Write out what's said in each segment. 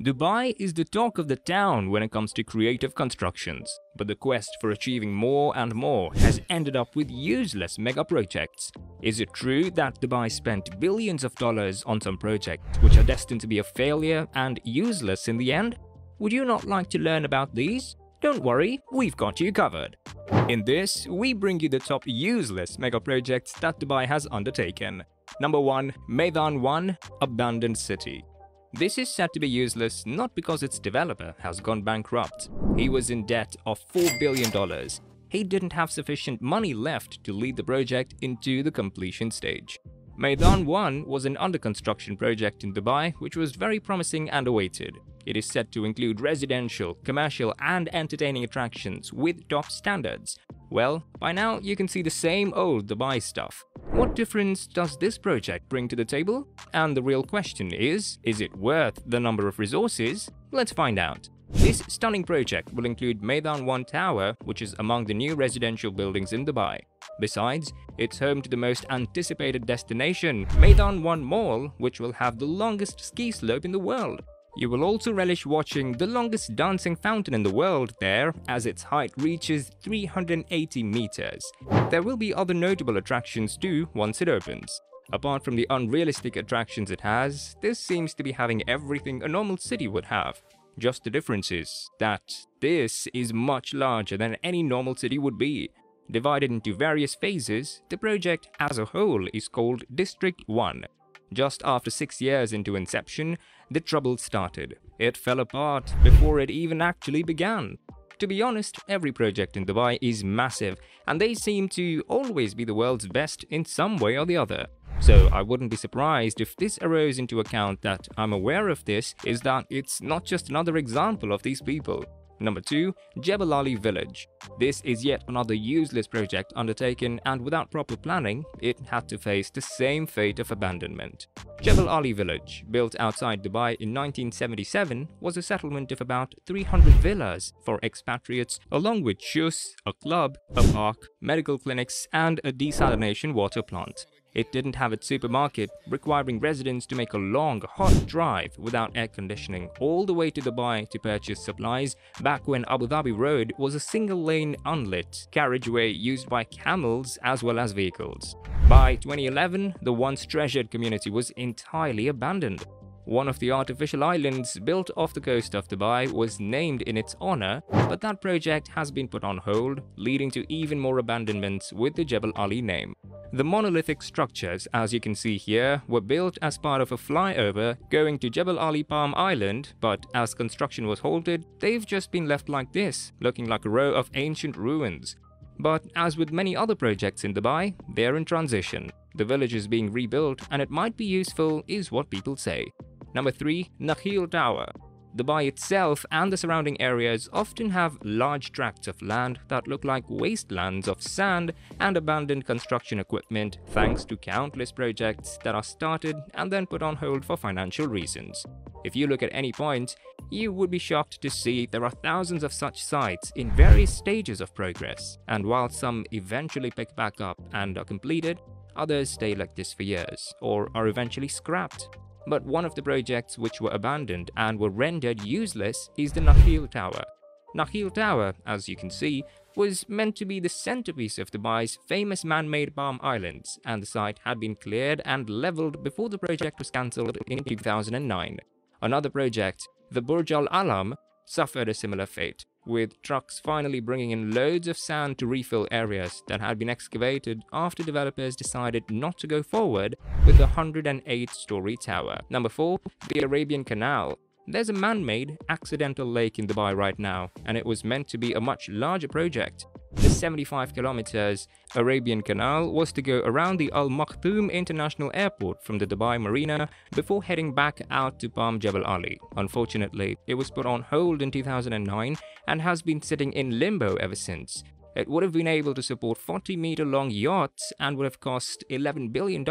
Dubai is the talk of the town when it comes to creative constructions, but the quest for achieving more and more has ended up with useless mega projects. Is it true that Dubai spent billions of dollars on some projects which are destined to be a failure and useless in the end? Would you not like to learn about these? Don't worry, we've got you covered. In this, we bring you the top useless mega projects that Dubai has undertaken. Number 1. Meydan 1, Abandoned City. This is said to be useless not because its developer has gone bankrupt. He was in debt of $4 billion. He didn't have sufficient money left to lead the project into the completion stage. Meydan 1 was an under-construction project in Dubai which was very promising and awaited. It is said to include residential, commercial and entertaining attractions with top standards. Well, by now you can see the same old Dubai stuff. What difference does this project bring to the table? And the real question is it worth the number of resources? Let's find out. This stunning project will include Meydan 1 Tower, which is among the new residential buildings in Dubai. Besides, it's home to the most anticipated destination, Meydan 1 Mall, which will have the longest ski slope in the world. You will also relish watching the longest dancing fountain in the world there, as its height reaches 380 meters. There will be other notable attractions too once it opens. Apart from the unrealistic attractions it has, this seems to be having everything a normal city would have. Just the difference is that this is much larger than any normal city would be. Divided into various phases, the project as a whole is called District 1. Just after 6 years into inception, the trouble started. It fell apart before it even actually began. To be honest, every project in Dubai is massive, and they seem to always be the world's best in some way or the other. So I wouldn't be surprised if this arose into account that I'm aware of this is that it's not just another example of these people. Number 2. Jebel Ali Village. This is yet another useless project undertaken, and without proper planning, it had to face the same fate of abandonment. Jebel Ali Village, built outside Dubai in 1977, was a settlement of about 300 villas for expatriates, along with shus, a club, a park, medical clinics, and a desalination water plant. It didn't have its supermarket, requiring residents to make a long, hot drive without air conditioning all the way to Dubai to purchase supplies back when Abu Dhabi Road was a single-lane unlit carriageway used by camels as well as vehicles. By 2011, the once treasured community was entirely abandoned. One of the artificial islands built off the coast of Dubai was named in its honor, but that project has been put on hold, leading to even more abandonments with the Jebel Ali name. The monolithic structures, as you can see here, were built as part of a flyover going to Jebel Ali Palm Island, but as construction was halted, they've just been left like this, looking like a row of ancient ruins. But as with many other projects in Dubai, they're in transition. The village is being rebuilt and it might be useful is what people say. Number 3. Nakheel Tower. Dubai itself and the surrounding areas often have large tracts of land that look like wastelands of sand and abandoned construction equipment thanks to countless projects that are started and then put on hold for financial reasons. If you look at any point, you would be shocked to see there are thousands of such sites in various stages of progress, and while some eventually pick back up and are completed, others stay like this for years or are eventually scrapped. But one of the projects which were abandoned and were rendered useless is the Nakheel Tower. Nakheel Tower, as you can see, was meant to be the centerpiece of Dubai's famous man-made Palm Islands, and the site had been cleared and leveled before the project was cancelled in 2009. Another project, the Burj Al Alam, suffered a similar fate, with trucks finally bringing in loads of sand to refill areas that had been excavated after developers decided not to go forward with the 108-story tower. Number 4. The Arabian Canal. There's a man-made, accidental lake in Dubai right now, and it was meant to be a much larger project. The 75 kilometers Arabian Canal was to go around the Al Maktoum International Airport from the Dubai Marina before heading back out to Palm Jebel Ali. Unfortunately, it was put on hold in 2009 and has been sitting in limbo ever since. It would have been able to support 40-meter-long yachts and would have cost $11 billion.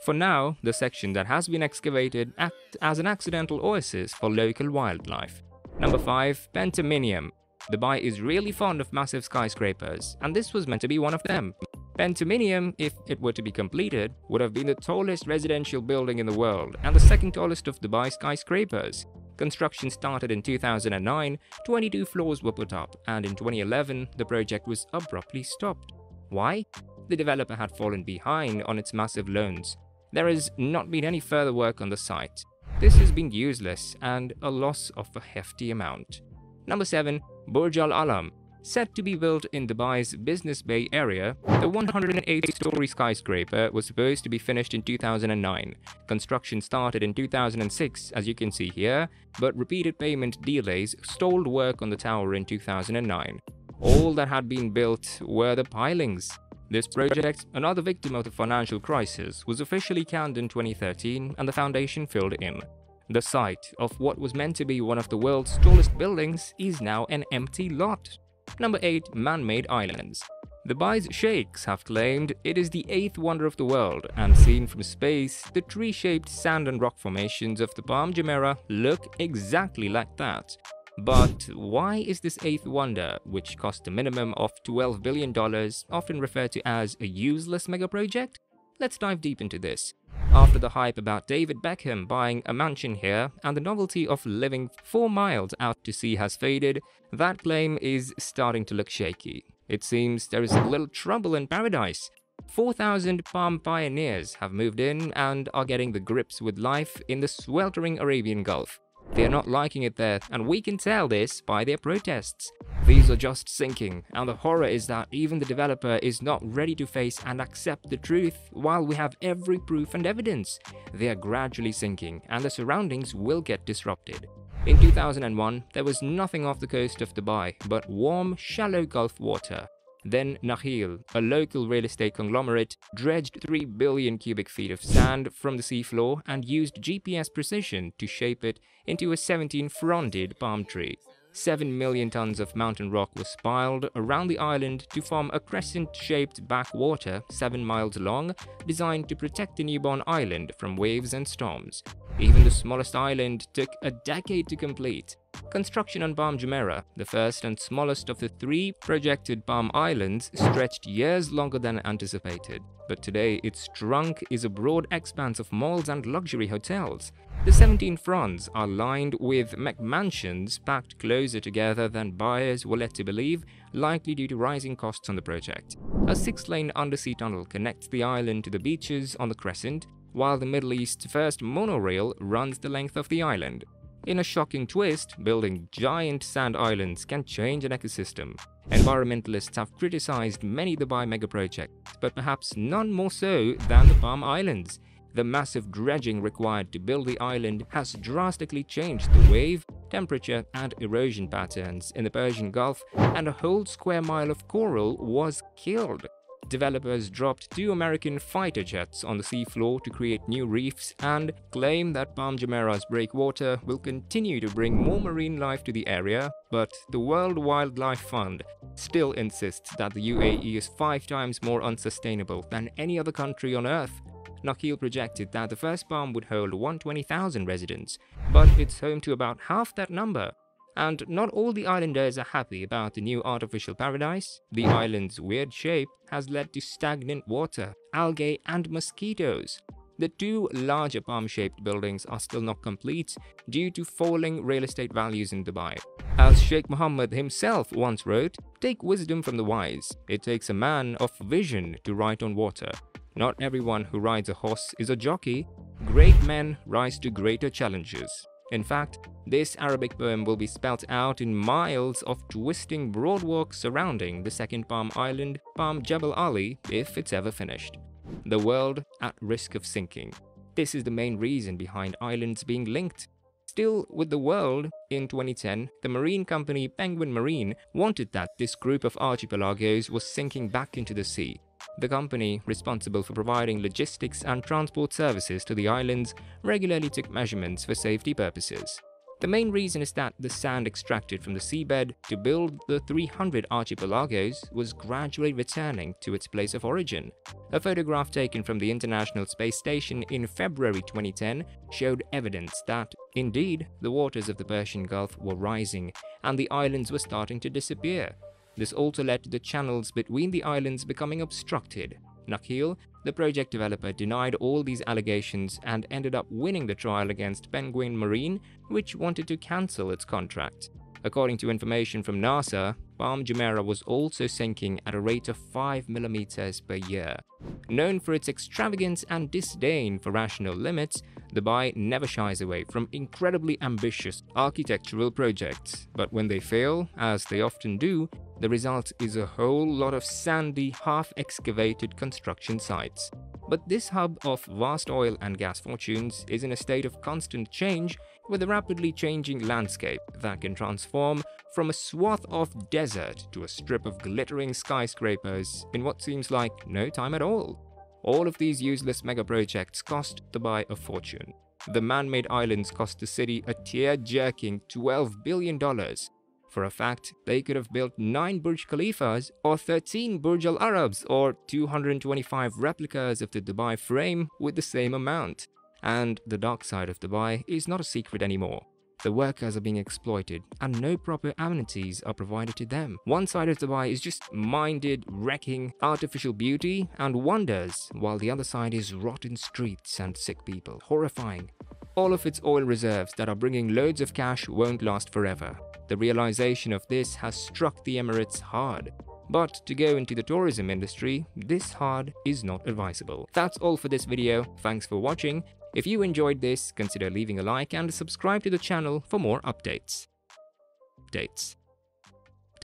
For now, the section that has been excavated acts as an accidental oasis for local wildlife. Number 5. Pentaminium. Dubai is really fond of massive skyscrapers, and this was meant to be one of them. Pentaminium, if it were to be completed, would have been the tallest residential building in the world and the second tallest of Dubai skyscrapers. Construction started in 2009, 22 floors were put up, and in 2011, the project was abruptly stopped. Why? The developer had fallen behind on its massive loans. There has not been any further work on the site. This has been useless and a loss of a hefty amount. Number 7. Burj Al Alam. Set to be built in Dubai's Business Bay area, the 108-story skyscraper was supposed to be finished in 2009. Construction started in 2006, as you can see here, but repeated payment delays stalled work on the tower in 2009. All that had been built were the pilings. This project, another victim of the financial crisis, was officially canned in 2013 and the foundation filled in. The site of what was meant to be one of the world's tallest buildings is now an empty lot. Number 8. Man-made islands. Dubai's sheikhs have claimed it is the 8th wonder of the world, and seen from space, the tree-shaped sand and rock formations of the Palm Jumeirah look exactly like that. But why is this 8th wonder, which cost a minimum of $12 billion, often referred to as a useless mega-project? Let's dive deep into this. After the hype about David Beckham buying a mansion here and the novelty of living 4 miles out to sea has faded, that claim is starting to look shaky. It seems there is a little trouble in paradise. 4,000 palm pioneers have moved in and are getting the grips with life in the sweltering Arabian Gulf. They are not liking it there, and we can tell this by their protests. These are just sinking, and the horror is that even the developer is not ready to face and accept the truth while we have every proof and evidence. They are gradually sinking, and the surroundings will get disrupted. In 2001, there was nothing off the coast of Dubai but warm, shallow Gulf water. Then Nakheel, a local real estate conglomerate, dredged 3 billion cubic feet of sand from the seafloor and used GPS precision to shape it into a 17-fronted palm tree. 7 million tons of mountain rock was piled around the island to form a crescent-shaped backwater 7 miles long, designed to protect the newborn island from waves and storms. Even the smallest island took a decade to complete. Construction on Palm Jumeirah, the first and smallest of the 3 projected Palm Islands, stretched years longer than anticipated. But today, its trunk is a broad expanse of malls and luxury hotels. The 17 fronts are lined with McMansions packed closer together than buyers were led to believe, likely due to rising costs on the project. A 6-lane undersea tunnel connects the island to the beaches on the crescent, while the Middle East's first monorail runs the length of the island. In a shocking twist, building giant sand islands can change an ecosystem. Environmentalists have criticized many Dubai megaprojects, but perhaps none more so than the Palm Islands. The massive dredging required to build the island has drastically changed the wave, temperature, and erosion patterns in the Persian Gulf, and a whole square mile of coral was killed. Developers dropped 2 American fighter jets on the seafloor to create new reefs and claim that Palm Jumeirah's breakwater will continue to bring more marine life to the area, but the World Wildlife Fund still insists that the UAE is 5 times more unsustainable than any other country on Earth. Nakheel projected that the first palm would hold 120,000 residents, but it's home to about half that number. And not all the islanders are happy about the new artificial paradise. The island's weird shape has led to stagnant water, algae, and mosquitoes. The 2 larger palm-shaped buildings are still not complete due to falling real estate values in Dubai. As Sheikh Mohammed himself once wrote, "Take wisdom from the wise. It takes a man of vision to ride on water. Not everyone who rides a horse is a jockey. Great men rise to greater challenges." In fact, this Arabic poem will be spelt out in miles of twisting broadwalk surrounding the second Palm Island, Palm Jebel Ali, if it's ever finished. The world at risk of sinking. This is the main reason behind islands being linked. Still with the world, in 2010, the marine company Penguin Marine wanted that this group of archipelagos was sinking back into the sea. The company, responsible for providing logistics and transport services to the islands, regularly took measurements for safety purposes. The main reason is that the sand extracted from the seabed to build the 300 archipelagos was gradually returning to its place of origin. A photograph taken from the International Space Station in February 2010 showed evidence that, indeed, the waters of the Persian Gulf were rising and the islands were starting to disappear. This also led to the channels between the islands becoming obstructed. Nakheel, the project developer, denied all these allegations and ended up winning the trial against Penguin Marine, which wanted to cancel its contract. According to information from NASA, Palm Jumeirah was also sinking at a rate of 5 millimeters per year. Known for its extravagance and disdain for rational limits, Dubai never shies away from incredibly ambitious architectural projects. But when they fail, as they often do, the result is a whole lot of sandy, half-excavated construction sites. But this hub of vast oil and gas fortunes is in a state of constant change, with a rapidly changing landscape that can transform from a swath of desert to a strip of glittering skyscrapers in what seems like no time at all. All of these useless mega-projects cost Dubai a fortune. The man-made islands cost the city a tear-jerking $12 billion. For a fact, they could have built 9 Burj Khalifas or 13 Burj Al Arabs or 225 replicas of the Dubai frame with the same amount. And the dark side of Dubai is not a secret anymore. The workers are being exploited and no proper amenities are provided to them. One side of Dubai is just minded wrecking artificial beauty and wonders, while the other side is rotten streets and sick people. Horrifying. All of its oil reserves that are bringing loads of cash won't last forever. The realization of this has struck the Emirates hard. But to go into the tourism industry, this hard is not advisable. That's all for this video. Thanks for watching. If you enjoyed this, consider leaving a like and subscribe to the channel for more updates.